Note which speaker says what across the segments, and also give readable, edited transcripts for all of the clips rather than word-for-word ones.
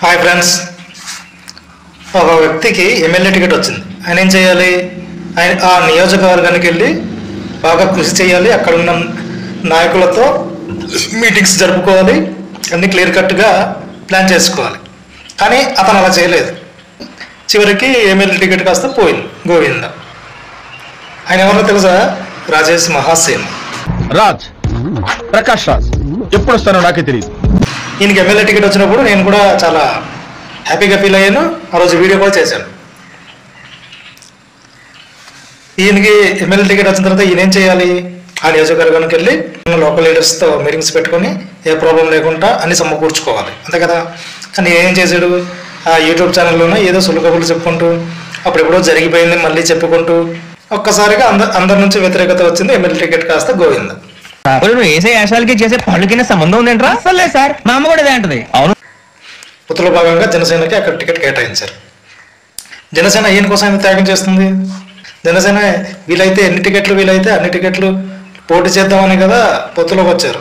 Speaker 1: Hi friends, ఒక వ్యక్తికి MLA ticket వచ్చింది. ఆయన ఏం చేయాలి? ఆయన ఆ నియోజకవర్గానికి వెళ్ళి బాగా కృషి చేయాలి, అక్కడ ఉన్న నాయకులతో మీటింగ్స్ జరుపుకోవాలి, అన్ని క్లియర్ కట్గా ప్లాన్ చేసుకోవాలి. కానీ అతను అలా చేయలేదు. చివరికి ఎమ్మెల్యే టికెట్ కాస్త పోయింది, గోవింద. ఆయన ఎవరో తెలుసా? రాజేష్ మహాసేన్.
Speaker 2: ప్రకాష్ రాజ్ ఎప్పుడు వస్తానో నాకే తెలియదు.
Speaker 1: ఈయనకి ఎమ్మెల్యే టికెట్ వచ్చినప్పుడు నేను కూడా చాలా హ్యాపీగా ఫీల్ అయ్యాను. ఆ రోజు వీడియో కూడా చేశాను. ఈయనకి ఎమ్మెల్యే టికెట్ వచ్చిన తర్వాత ఈయన ఏం చేయాలి? ఆ నియోజకవర్గానికి వెళ్ళి లోకల్ లీడర్స్తో మీటింగ్స్ పెట్టుకొని ఏ ప్రాబ్లం లేకుండా అన్ని సమకూర్చుకోవాలి, అంతే కదా. కానీ ఏం చేశాడు? ఆ యూట్యూబ్ ఛానల్లోనే ఏదో సులుకబులు చెప్పుకుంటూ అప్పుడెప్పుడో జరిగిపోయింది మళ్ళీ చెప్పుకుంటూ ఒక్కసారిగా అందరి నుంచి వ్యతిరేకత వచ్చింది. ఎమ్మెల్యే టికెట్ కాస్త గోవింద.
Speaker 3: నువ్వు వేసే యాశాలకి చేసే పనులకి సంబంధం ఉందేంట్రా? అసలే సార్, మా అమ్మ కూడా ఇదే అంటది. అవును.
Speaker 1: పొత్తులో భాగంగా జనసేనకి అక్కడ టికెట్ కేటాయించారు. జనసేన ఈయన కోసం ఆయన త్యాగం చేస్తుంది. జనసేన వీలైతే ఎన్ని టికెట్లు వీలైతే అన్ని టికెట్లు పోటీ చేద్దామని కదా పొత్తులోకి వచ్చారు.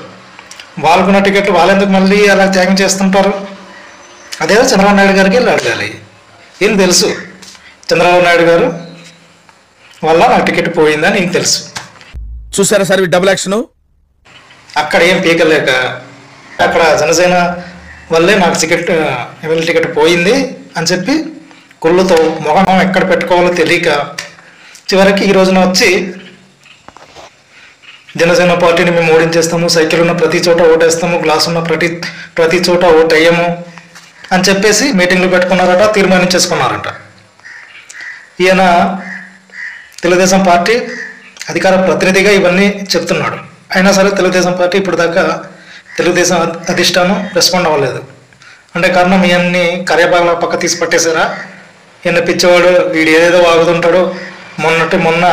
Speaker 1: వాళ్ళకున్న టికెట్లు వాళ్ళెందుకు మళ్ళీ అలా త్యాగం చేస్తుంటారు? అదేదో చంద్రబాబు నాయుడు గారికి వెళ్ళి అడగాలి. ఈయన తెలుసు, చంద్రబాబు నాయుడు గారు వల్ల నాకు టికెట్ పోయిందని ఈయన తెలుసు.
Speaker 2: చూసారా సార్ డబుల్ యాక్షన్?
Speaker 1: అక్కడ ఏం పీకలేక అక్కడ జనసేన వల్లే నాకు ఎమ్మెల్యే టికెట్ పోయింది అని చెప్పి కుళ్ళుతో మొహం ఎక్కడ పెట్టుకోవాలో తెలియక చివరికి ఈ రోజున వచ్చి జనసేన పార్టీని మేము ఓడించేస్తాము, సైకిల్ ఉన్న ప్రతి చోట ఓటేస్తాము, గ్లాస్ ఉన్న ప్రతి చోట ఓటు వేయము అని చెప్పేసి మీటింగ్లు పెట్టుకున్నారట, తీర్మానించేసుకున్నారట. ఈయన తెలుగుదేశం పార్టీ అధికార ప్రతినిధిగా ఇవన్నీ చెప్తున్నాడు. అయినా సరే తెలుగుదేశం పార్టీ ఇప్పుడు దాకా తెలుగుదేశం అధిష్టానం రెస్పాండ్ అవ్వలేదు. అంటే కారణం ఈయన్ని కార్యభాగాల పక్క తీసి పట్టేశారా? ఈయన పిచ్చివాడు, వీడు ఏదేదో వాగుతుంటాడు. మొన్న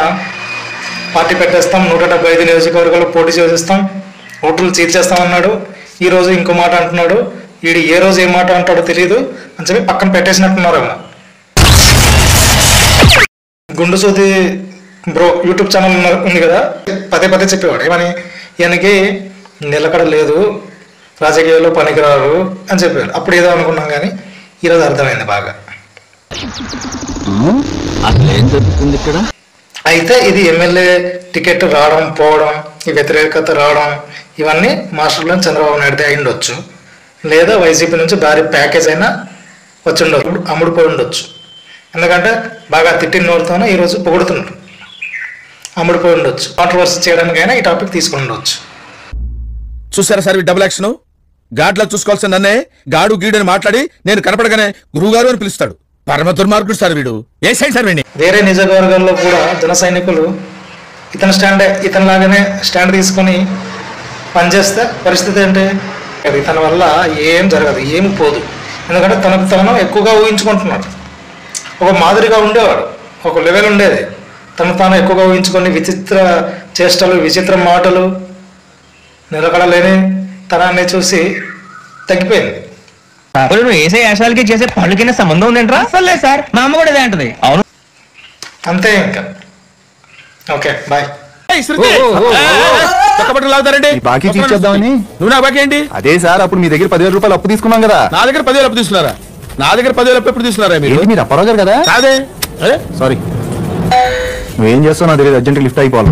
Speaker 1: పార్టీ పెట్టేస్తాం, 175 నియోజకవర్గాలు పోటీ చేసేస్తాం, ఓట్లు చీల్చేస్తామన్నాడు. ఈరోజు ఇంకో మాట అంటున్నాడు. వీడు ఏ రోజు ఏ మాట అంటాడో తెలియదు అని చెప్పి పక్కన పెట్టేసినట్టున్నారేమో. గుండు సూది బ్రో యూట్యూబ్ ఛానల్ ఉంది కదా, పదే చెప్పేవాడు ఏమని, ఈయనకి నిలకడ లేదు, రాజకీయాల్లో పనికిరారు అని చెప్పారు. అప్పుడు ఏదో అనుకున్నాం, కానీ ఈరోజు అర్థమైంది బాగా.
Speaker 3: అసలు ఏం జరుగుతుంది ఇక్కడ?
Speaker 1: అయితే ఇది ఎమ్మెల్యే టికెట్ రావడం పోవడం, ఈ వ్యతిరేకత రావడం, ఇవన్నీ మాస్టర్లో చంద్రబాబు నాయుడు అయి ఉండొచ్చు, లేదా వైసీపీ నుంచి భారీ ప్యాకేజ్ అయినా వచ్చి ఉండొచ్చు, అమ్ముడుపోయి ఉండొచ్చు. ఎందుకంటే బాగా తిట్టిన నోరుతోనే ఈరోజు పొగుడుతున్నారు. అమ్ముడుపోయి ఉండొచ్చు, కాంట్రవర్సీ చేయడానికైనా ఈ టాపిక్ తీసుకుని ఉండొచ్చు.
Speaker 2: చూసారా సార్ డబుల్ యాక్షన్? గాడ్లా చూసుకోవాల్సిన నన్నే గాడు గీడు అని మాట్లాడి నేను కనపడగానే గురువుగారు అని పిలుస్తాడు. పరమ దుర్మార్గుడు సార్ వీడు. ఏ సైడ్ సార్ వీడిని?
Speaker 1: వేరే నియోజకవర్గాల్లో కూడా జన సైనికులు ఇతనిలాగానే స్టాండ్ తీసుకొని పనిచేస్తే పరిస్థితి ఏంటి? ఇతని వల్ల ఏం జరగదు, ఏమి పోదు. ఎందుకంటే తనకు తాను ఎక్కువగా ఊహించుకుంటున్నాడు. ఒక మాదిరిగా ఉండేవాడు, ఒక లెవెల్ ఉండేది. తను తాను ఎక్కువగా ఊహించుకొని విచిత్ర చేష్టలు, విచిత్ర మాటలు, నిలకడలేని తనాన్ని చూసి తగ్గిపోయింది.
Speaker 3: నువ్వు వేసే యాశాలకి చేసే పనులకి సంబంధం ఉందేంట్రా? అసలే సార్, మా అమ్మ కూడా ఇదే అంటది. అవును.
Speaker 1: అంతే ఇంకా. Okay, bye.
Speaker 4: బాకీ తీర్చేద్దామని.
Speaker 2: నువ్వు నా బాకీ ఏంటి?
Speaker 4: అదే సార్, అప్పుడు మీ దగ్గర 10,000 రూపాయలు అప్పు తీసుకున్నాం కదా.
Speaker 2: నా దగ్గర 10,000 అప్పు తీసుకున్నారా? నా దగ్గర 10,000 అప్పు ఎప్పుడు తీసుకున్నారా మీరు?
Speaker 4: మీరు అప్పారావు గారు కదా?
Speaker 2: అదే
Speaker 4: సారీ, నువ్వేం చేస్తావు నాకు తెలియదు, అర్జెంట్ లిఫ్ట్ అయిపోవాలి.